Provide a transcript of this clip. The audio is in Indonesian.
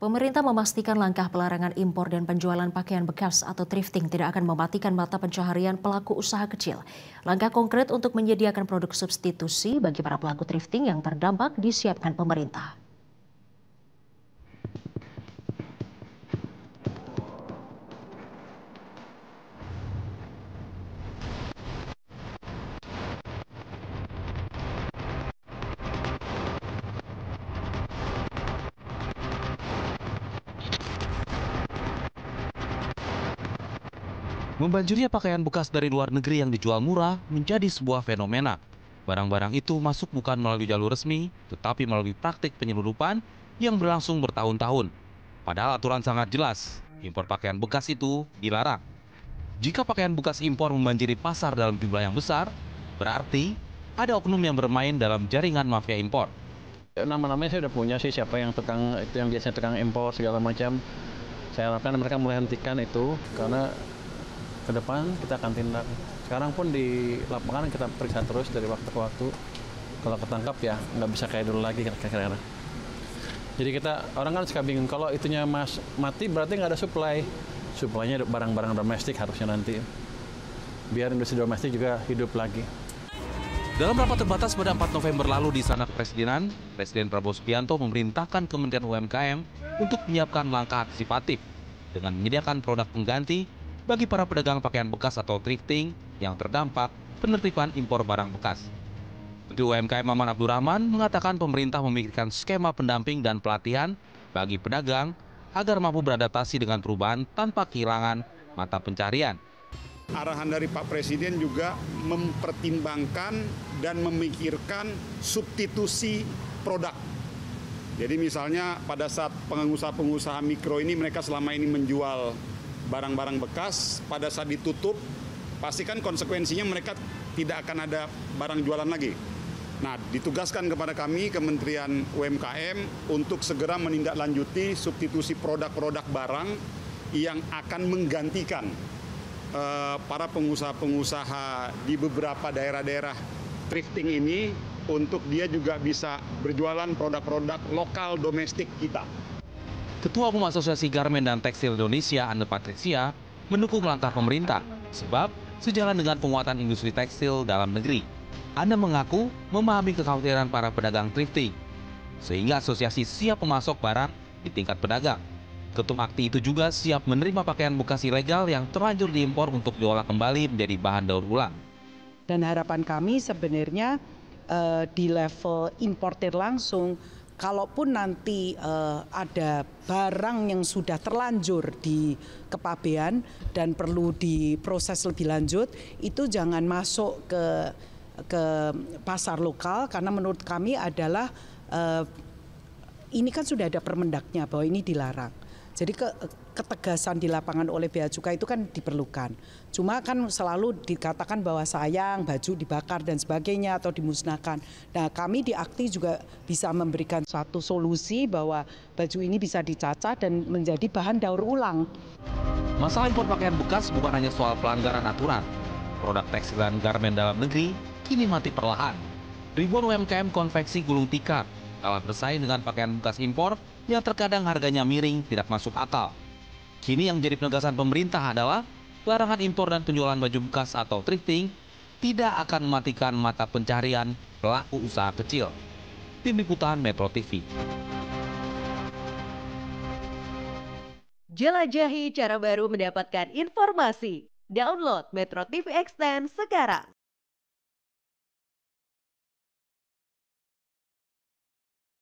Pemerintah memastikan langkah pelarangan impor dan penjualan pakaian bekas atau thrifting tidak akan mematikan mata pencaharian pelaku usaha kecil. Langkah konkret untuk menyediakan produk substitusi bagi para pelaku thrifting yang terdampak disiapkan pemerintah. Membanjirnya pakaian bekas dari luar negeri yang dijual murah menjadi sebuah fenomena. Barang-barang itu masuk bukan melalui jalur resmi, tetapi melalui praktik penyelundupan yang berlangsung bertahun-tahun. Padahal aturan sangat jelas, impor pakaian bekas itu dilarang. Jika pakaian bekas impor membanjiri pasar dalam jumlah yang besar, berarti ada oknum yang bermain dalam jaringan mafia impor. Nama-namanya saya udah punya sih, siapa yang tukang itu, yang biasanya tukang impor segala macam. Saya harapkan mereka mulai hentikan itu, karena ke depan kita akan tindak. Sekarang pun di lapangan kita periksa terus dari waktu ke waktu. Kalau ketangkap ya nggak bisa kayak dulu lagi kira-kira. Jadi orang kan suka bingung, kalau itunya mati berarti nggak ada supply. Supply-nya barang-barang domestik harusnya nanti. Biar industri domestik juga hidup lagi. Dalam rapat terbatas pada 4 November lalu di Istana Kepresidenan, Presiden Prabowo Subianto memerintahkan Kementerian UMKM untuk menyiapkan langkah antisipatif dengan menyediakan produk pengganti bagi para pedagang pakaian bekas atau thrifting yang terdampak penertiban impor barang bekas. Menteri UMKM Maman Abdurrahman mengatakan pemerintah memikirkan skema pendamping dan pelatihan bagi pedagang agar mampu beradaptasi dengan perubahan tanpa kehilangan mata pencarian. Arahan dari Pak Presiden juga mempertimbangkan dan memikirkan substitusi produk. Jadi misalnya pada saat pengusaha-pengusaha mikro ini mereka selama ini menjual barang-barang bekas, pada saat ditutup pastikan konsekuensinya mereka tidak akan ada barang jualan lagi. Nah, ditugaskan kepada kami Kementerian UMKM untuk segera menindaklanjuti substitusi produk-produk barang yang akan menggantikan para pengusaha-pengusaha di beberapa daerah-daerah thrifting ini untuk dia juga bisa berjualan produk-produk lokal domestik kita. Ketua Umum Asosiasi Garmen dan Tekstil Indonesia, Anne Patricia, mendukung langkah pemerintah sebab sejalan dengan penguatan industri tekstil dalam negeri. Anne mengaku memahami kekhawatiran para pedagang thrifting, sehingga asosiasi siap memasok barang di tingkat pedagang. Ketum Akti itu juga siap menerima pakaian bekas ilegal yang terlanjur diimpor untuk diolah kembali menjadi bahan daur ulang. Dan harapan kami sebenarnya di level importer langsung, kalaupun nanti ada barang yang sudah terlanjur di kepabean dan perlu diproses lebih lanjut, itu jangan masuk ke pasar lokal, karena menurut kami adalah ini kan sudah ada permendaknya bahwa ini dilarang. Jadi ketegasan di lapangan oleh Bea Cukai itu kan diperlukan. Cuma kan selalu dikatakan bahwa sayang baju dibakar dan sebagainya atau dimusnahkan. Nah, kami di Akti juga bisa memberikan suatu solusi bahwa baju ini bisa dicacah dan menjadi bahan daur ulang. Masalah impor pakaian bekas bukan hanya soal pelanggaran aturan. Produk tekstil dan garmen dalam negeri kini mati perlahan. Ribuan UMKM konveksi gulung tikar kalah bersaing dengan pakaian bekas impor yang terkadang harganya miring, tidak masuk akal. Kini yang jadi penegasan pemerintah adalah larangan impor dan penjualan baju bekas atau thrifting tidak akan mematikan mata pencarian pelaku usaha kecil. Tim Liputan Metro TV. Jelajahi cara baru mendapatkan informasi. Download Metro TV Extend sekarang.